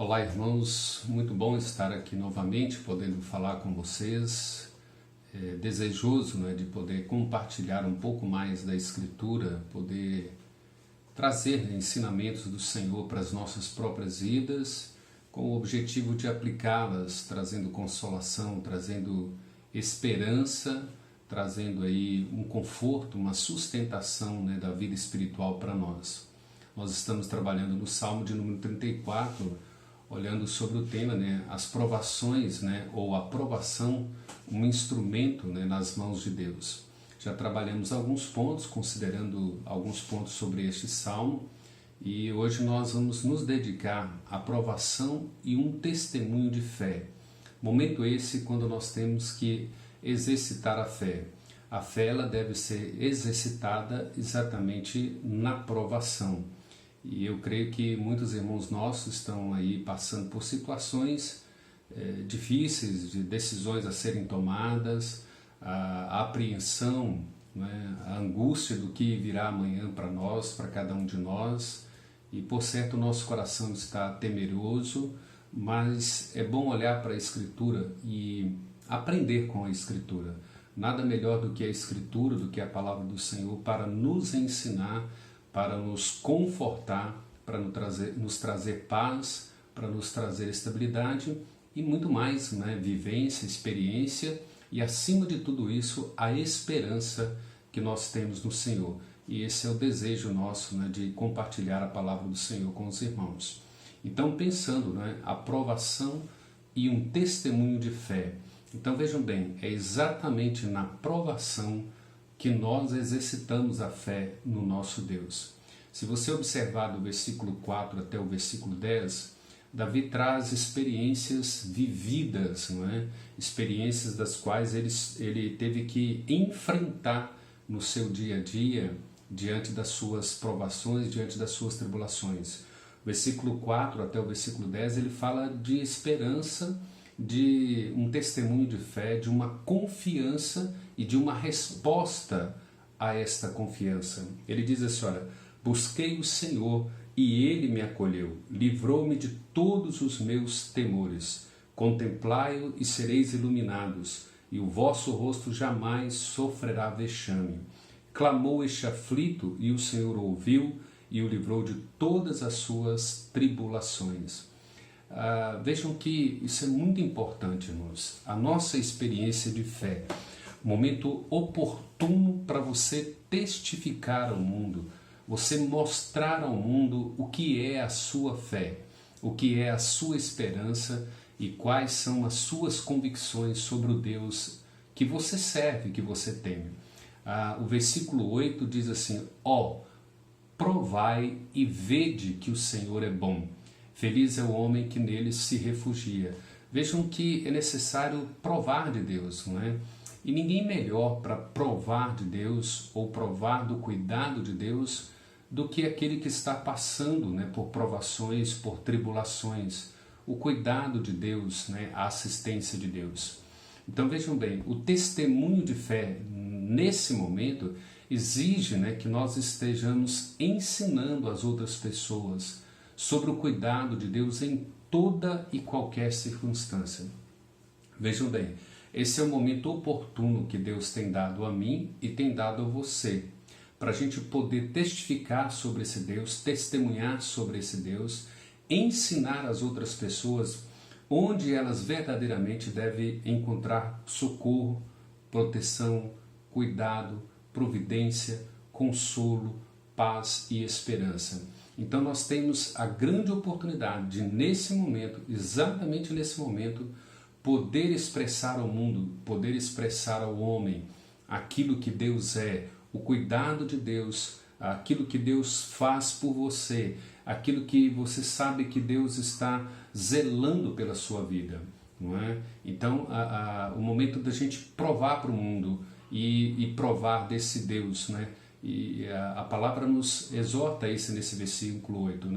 Olá, irmãos, muito bom estar aqui novamente, podendo falar com vocês. Desejoso, de poder compartilhar um pouco mais da Escritura, poder trazer, ensinamentos do Senhor para as nossas próprias vidas, com o objetivo de aplicá-las, trazendo consolação, trazendo esperança, trazendo aí um conforto, uma sustentação, da vida espiritual para nós. Nós estamos trabalhando no Salmo de número 34, olhando sobre o tema, as provações, ou a provação, um instrumento, nas mãos de Deus. Já trabalhamos alguns pontos, considerando alguns pontos sobre este salmo, e hoje nós vamos nos dedicar à provação e um testemunho de fé. Momento esse quando nós temos que exercitar a fé. A fé ela deve ser exercitada exatamente na provação. E eu creio que muitos irmãos nossos estão aí passando por situações difíceis, de decisões a serem tomadas, a apreensão, a angústia do que virá amanhã para nós, para cada um de nós. E por certo o nosso coração está temeroso, mas é bom olhar para a Escritura e aprender com a Escritura. Nada melhor do que a Escritura, do que a Palavra do Senhor para nos ensinar, para nos confortar, para nos trazer paz, para nos trazer estabilidade e muito mais, vivência, experiência e acima de tudo isso a esperança que nós temos no Senhor. E esse é o desejo nosso, de compartilhar a palavra do Senhor com os irmãos. Então pensando, a provação e um testemunho de fé. Então vejam bem, é exatamente na provação que nós exercitamos a fé no nosso Deus. Se você observar do versículo 4 até o versículo 10, Davi traz experiências vividas, experiências das quais ele teve que enfrentar no seu dia a dia, diante das suas provações, diante das suas tribulações. O versículo 4 até o versículo 10, ele fala de esperança, de um testemunho de fé, de uma confiança e de uma resposta a esta confiança. Ele diz assim, olha, busquei o Senhor e Ele me acolheu, livrou-me de todos os meus temores. Contemplai-o e sereis iluminados, e o vosso rosto jamais sofrerá vexame. Clamou este aflito e o Senhor ouviu e o livrou de todas as suas tribulações. Vejam que isso é muito importante, irmãos. A nossa experiência de fé, momento oportuno para você testificar ao mundo, você mostrar ao mundo o que é a sua fé, o que é a sua esperança e quais são as suas convicções sobre o Deus que você serve, que você teme. O versículo 8 diz assim, provai e vede que o Senhor é bom. Feliz é o homem que nele se refugia. Vejam que é necessário provar de Deus, não é? E ninguém melhor para provar de Deus ou provar do cuidado de Deus do que aquele que está passando, por provações, por tribulações. O cuidado de Deus, a assistência de Deus. Então vejam bem, o testemunho de fé nesse momento exige que nós estejamos ensinando as outras pessoas sobre o cuidado de Deus em toda e qualquer circunstância. Vejam bem, esse é o momento oportuno que Deus tem dado a mim e tem dado a você, para a gente poder testificar sobre esse Deus, testemunhar sobre esse Deus, ensinar as outras pessoas onde elas verdadeiramente devem encontrar socorro, proteção, cuidado, providência, consolo, paz e esperança. Então nós temos a grande oportunidade de, nesse momento, exatamente nesse momento, poder expressar ao mundo, poder expressar ao homem aquilo que Deus é, o cuidado de Deus, aquilo que Deus faz por você, aquilo que você sabe que Deus está zelando pela sua vida, não é? Então o momento da gente provar para o mundo e provar desse Deus, E a palavra nos exorta isso nesse versículo 8,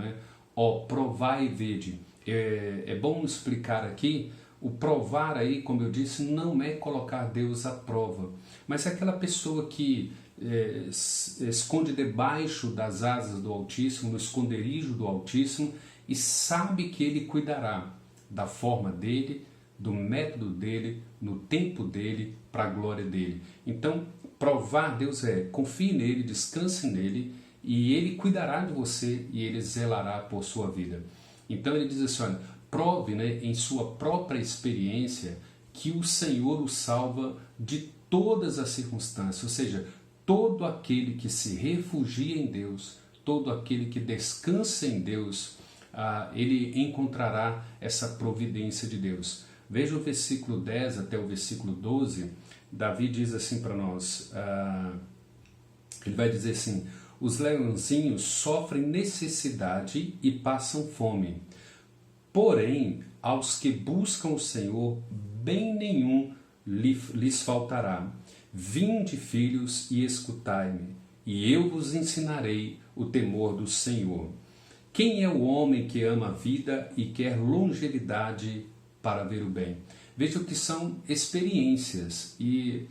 provai e vede. É bom explicar aqui, o provar aí, como eu disse, não é colocar Deus à prova, mas é aquela pessoa que esconde debaixo das asas do Altíssimo, no esconderijo do Altíssimo, e sabe que Ele cuidará da forma dele, do método dele, no tempo dele, para a glória dele. Então, provar Deus confie nele, descanse nele, e Ele cuidará de você e Ele zelará por sua vida. Então ele diz assim, olha, prove, né, em sua própria experiência que o Senhor o salva de todas as circunstâncias, ou seja, todo aquele que se refugia em Deus, todo aquele que descansa em Deus, ele encontrará essa providência de Deus. Veja o versículo 10 até o versículo 12, Davi diz assim para nós, ele vai dizer assim, os leãozinhos sofrem necessidade e passam fome, porém aos que buscam o Senhor, bem nenhum lhes faltará. Vinde, filhos, e escutai-me, e eu vos ensinarei o temor do Senhor. Quem é o homem que ama a vida e quer longevidade para ver o bem? Veja que são experiências e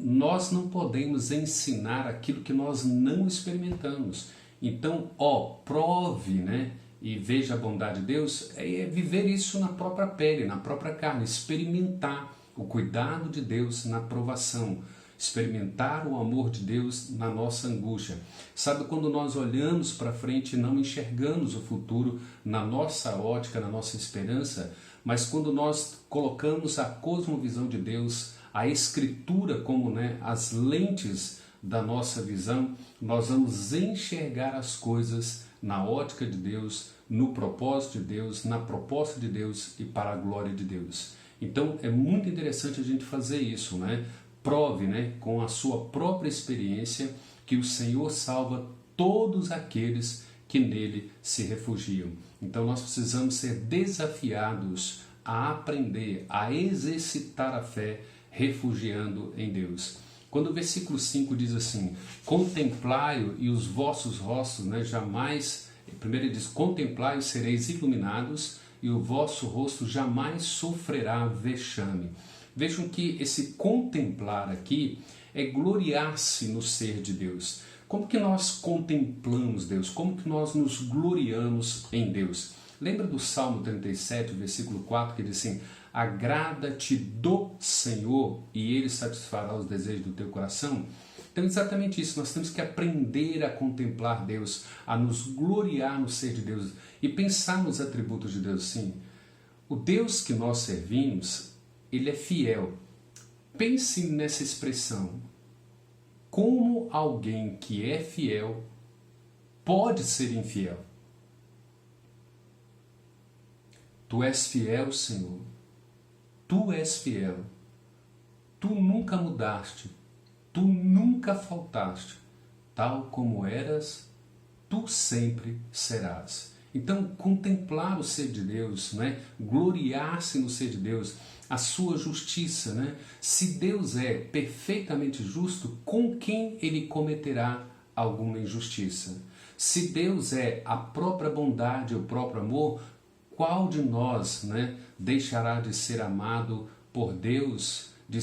nós não podemos ensinar aquilo que nós não experimentamos. Então, prove, né? E veja a bondade de Deus, é viver isso na própria pele, na própria carne, experimentar o cuidado de Deus na provação, experimentar o amor de Deus na nossa angústia. Sabe, quando nós olhamos para frente e não enxergamos o futuro na nossa ótica, na nossa esperança, mas quando nós colocamos a cosmovisão de Deus, a Escritura como, né, as lentes da nossa visão, nós vamos enxergar as coisas na ótica de Deus, no propósito de Deus, na proposta de Deus e para a glória de Deus. Então é muito interessante a gente fazer isso, né? Prove, né, com a sua própria experiência que o Senhor salva todos aqueles que nele se refugiam. Então nós precisamos ser desafiados a aprender, a exercitar a fé, refugiando em Deus. Quando o versículo 5 diz assim, contemplai-o e os vossos rostos, né, jamais, primeiro ele diz, contemplai-o e sereis iluminados e o vosso rosto jamais sofrerá vexame. Vejam que esse contemplar aqui é gloriar-se no ser de Deus. Como que nós contemplamos Deus? Como que nós nos gloriamos em Deus? Lembra do Salmo 37, versículo 4, que diz assim, agrada-te do Senhor e Ele satisfará os desejos do teu coração? Então, exatamente isso, nós temos que aprender a contemplar Deus, a nos gloriar no ser de Deus e pensar nos atributos de Deus assim. O Deus que nós servimos, Ele é fiel. Pense nessa expressão. Como alguém que é fiel pode ser infiel? Tu és fiel, Senhor. Tu és fiel. Tu nunca mudaste. Tu nunca faltaste. Tal como eras, tu sempre serás. Então, contemplar o ser de Deus, né? Gloriar-se no ser de Deus, a sua justiça, né? Se Deus é perfeitamente justo, com quem Ele cometerá alguma injustiça? Se Deus é a própria bondade, o próprio amor, qual de nós, né, deixará de ser amado por Deus, de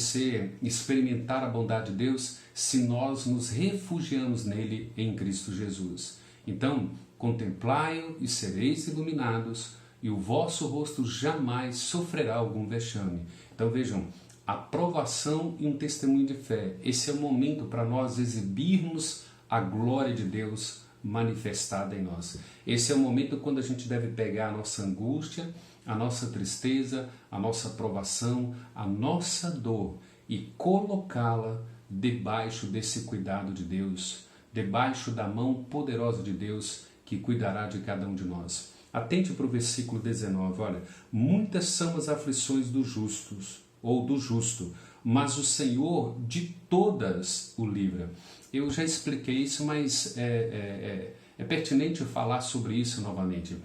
experimentar a bondade de Deus, se nós nos refugiamos nele em Cristo Jesus? Então, contemplai-o e sereis iluminados, e o vosso rosto jamais sofrerá algum vexame. Então vejam, a provação e um testemunho de fé. Esse é o momento para nós exibirmos a glória de Deus manifestada em nós. Esse é o momento quando a gente deve pegar a nossa angústia, a nossa tristeza, a nossa provação, a nossa dor e colocá-la debaixo desse cuidado de Deus, debaixo da mão poderosa de Deus que cuidará de cada um de nós. Atente para o versículo 19, olha, muitas são as aflições dos justos, ou do justo, mas o Senhor de todas o livra. Eu já expliquei isso, mas é pertinente falar sobre isso novamente.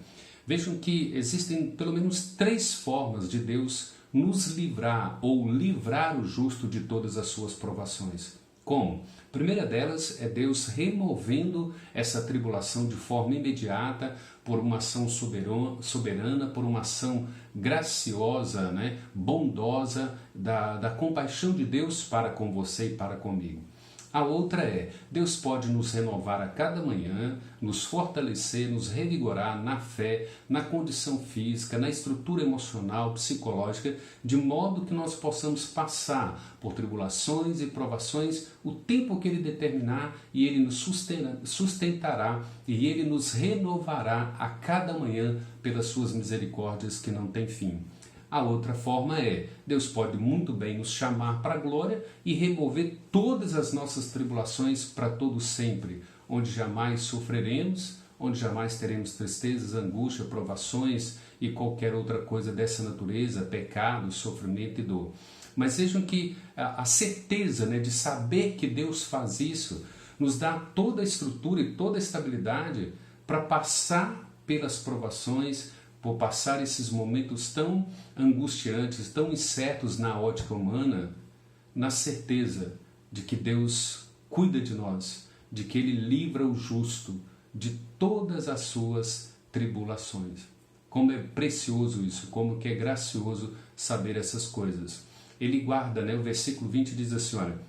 Vejam que existem pelo menos 3 formas de Deus nos livrar ou livrar o justo de todas as suas provações. Como? A primeira delas é Deus removendo essa tribulação de forma imediata por uma ação soberana, por uma ação graciosa, né, bondosa da compaixão de Deus para com você e para comigo. A outra é, Deus pode nos renovar a cada manhã, nos fortalecer, nos revigorar na fé, na condição física, na estrutura emocional, psicológica, de modo que nós possamos passar por tribulações e provações o tempo que Ele determinar, e Ele nos sustentará e Ele nos renovará a cada manhã pelas suas misericórdias que não têm fim. A outra forma é, Deus pode muito bem nos chamar para a glória e remover todas as nossas tribulações para todo sempre, onde jamais sofreremos, onde jamais teremos tristezas, angústia, provações e qualquer outra coisa dessa natureza, pecado, sofrimento e dor. Mas vejam que a certeza, de saber que Deus faz isso nos dá toda a estrutura e toda a estabilidade para passar pelas provações, por passar esses momentos tão angustiantes, tão incertos na ótica humana, na certeza de que Deus cuida de nós, de que Ele livra o justo de todas as suas tribulações. Como é precioso isso, como que é gracioso saber essas coisas. Ele guarda, o versículo 20 diz assim, olha,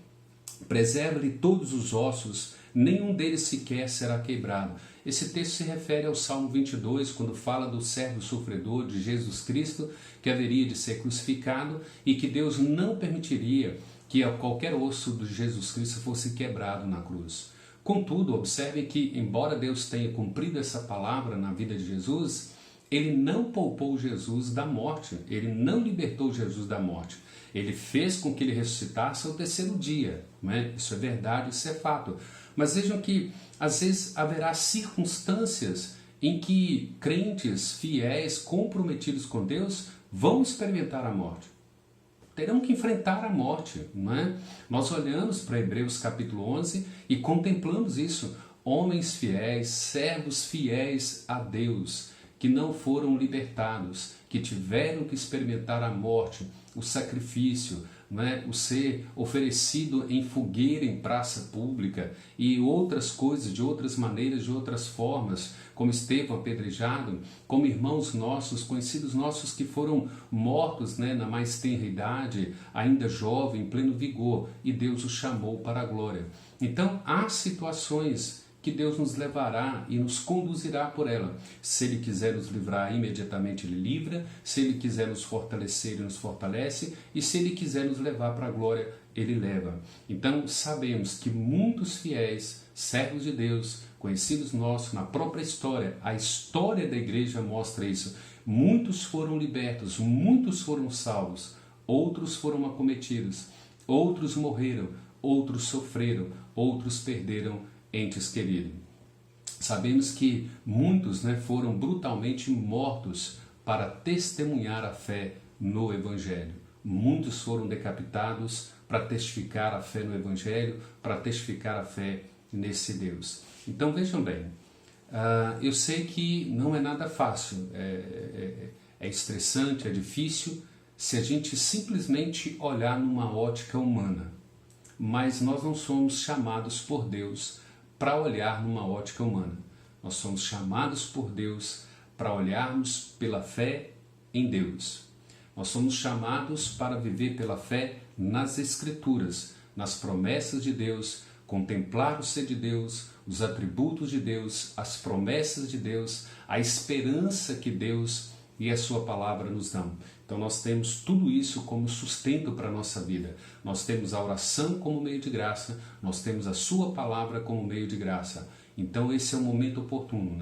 preserva-lhe todos os ossos, nenhum deles sequer será quebrado. Esse texto se refere ao Salmo 22, quando fala do servo sofredor de Jesus Cristo, que haveria de ser crucificado e que Deus não permitiria que qualquer osso de Jesus Cristo fosse quebrado na cruz. Contudo, observe que, embora Deus tenha cumprido essa palavra na vida de Jesus, Ele não poupou Jesus da morte, Ele não libertou Jesus da morte. Ele fez com que ele ressuscitasse ao terceiro dia. Isso é verdade, isso é fato. Mas vejam que, às vezes, haverá circunstâncias em que crentes, fiéis, comprometidos com Deus, vão experimentar a morte. Terão que enfrentar a morte. Nós olhamos para Hebreus capítulo 11 e contemplamos isso. Homens fiéis, servos fiéis a Deus, que não foram libertados, que tiveram que experimentar a morte, o sacrifício, o ser oferecido em fogueira em praça pública e outras coisas, de outras maneiras, de outras formas, como Estevão apedrejado, como irmãos nossos, conhecidos nossos que foram mortos na mais tenra idade, ainda jovem, em pleno vigor, e Deus os chamou para a glória. Então, há situações que Deus nos levará e nos conduzirá por ela. Se Ele quiser nos livrar, imediatamente Ele livra. Se Ele quiser nos fortalecer, Ele nos fortalece. E se Ele quiser nos levar para a glória, Ele leva. Então, sabemos que muitos fiéis, servos de Deus, conhecidos nossos, na própria história, a história da igreja mostra isso. Muitos foram libertos, muitos foram salvos, outros foram acometidos, outros morreram, outros sofreram, outros perderam entes queridos. Sabemos que muitos foram brutalmente mortos para testemunhar a fé no Evangelho. Muitos foram decapitados para testificar a fé no Evangelho, para testificar a fé nesse Deus. Então vejam bem, eu sei que não é nada fácil, é estressante, é difícil se a gente simplesmente olhar numa ótica humana, mas nós não somos chamados por Deus para olhar numa ótica humana. Nós somos chamados por Deus para olharmos pela fé em Deus. Nós somos chamados para viver pela fé nas Escrituras, nas promessas de Deus, contemplar o ser de Deus, os atributos de Deus, as promessas de Deus, a esperança que Deus e a sua palavra nos dão. Então nós temos tudo isso como sustento para a nossa vida. Nós temos a oração como meio de graça, nós temos a sua palavra como meio de graça. Então esse é o momento oportuno,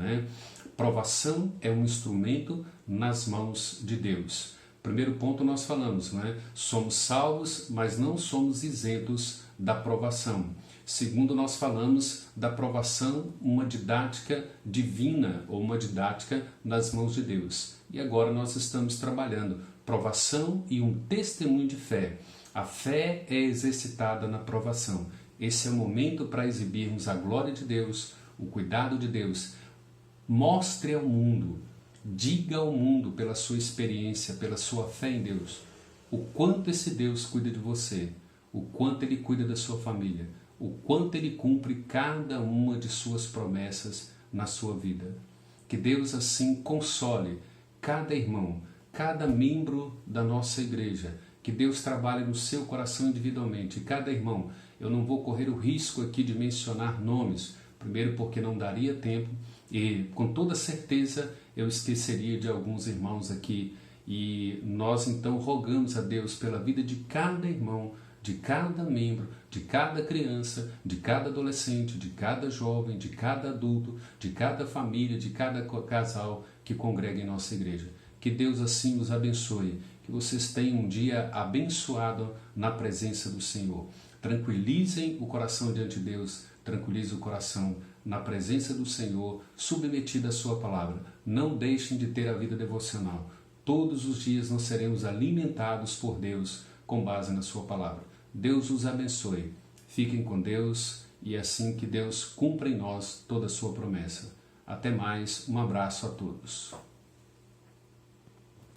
Provação é um instrumento nas mãos de Deus. Primeiro ponto nós falamos, Somos salvos, mas não somos isentos da provação. Segundo, nós falamos da provação, uma didática divina ou uma didática nas mãos de Deus. E agora nós estamos trabalhando provação e um testemunho de fé. A fé é exercitada na provação. Esse é o momento para exibirmos a glória de Deus, o cuidado de Deus. Mostre ao mundo, diga ao mundo pela sua experiência, pela sua fé em Deus, o quanto esse Deus cuida de você, o quanto Ele cuida da sua família, o quanto Ele cumpre cada uma de suas promessas na sua vida. Que Deus assim console cada irmão, cada membro da nossa igreja, que Deus trabalhe no seu coração individualmente, cada irmão, Eu não vou correr o risco aqui de mencionar nomes, primeiro porque não daria tempo e com toda certeza eu esqueceria de alguns irmãos aqui. E nós então rogamos a Deus pela vida de cada irmão, de cada membro, de cada criança, de cada adolescente, de cada jovem, de cada adulto, de cada família, de cada casal que congrega em nossa igreja. Que Deus assim os abençoe, que vocês tenham um dia abençoado na presença do Senhor. Tranquilizem o coração diante de Deus, tranquilize o coração na presença do Senhor, submetido à sua palavra. Não deixem de ter a vida devocional. Todos os dias nós seremos alimentados por Deus com base na sua palavra. Deus os abençoe. Fiquem com Deus e assim que Deus cumpra em nós toda a sua promessa. Até mais, um abraço a todos.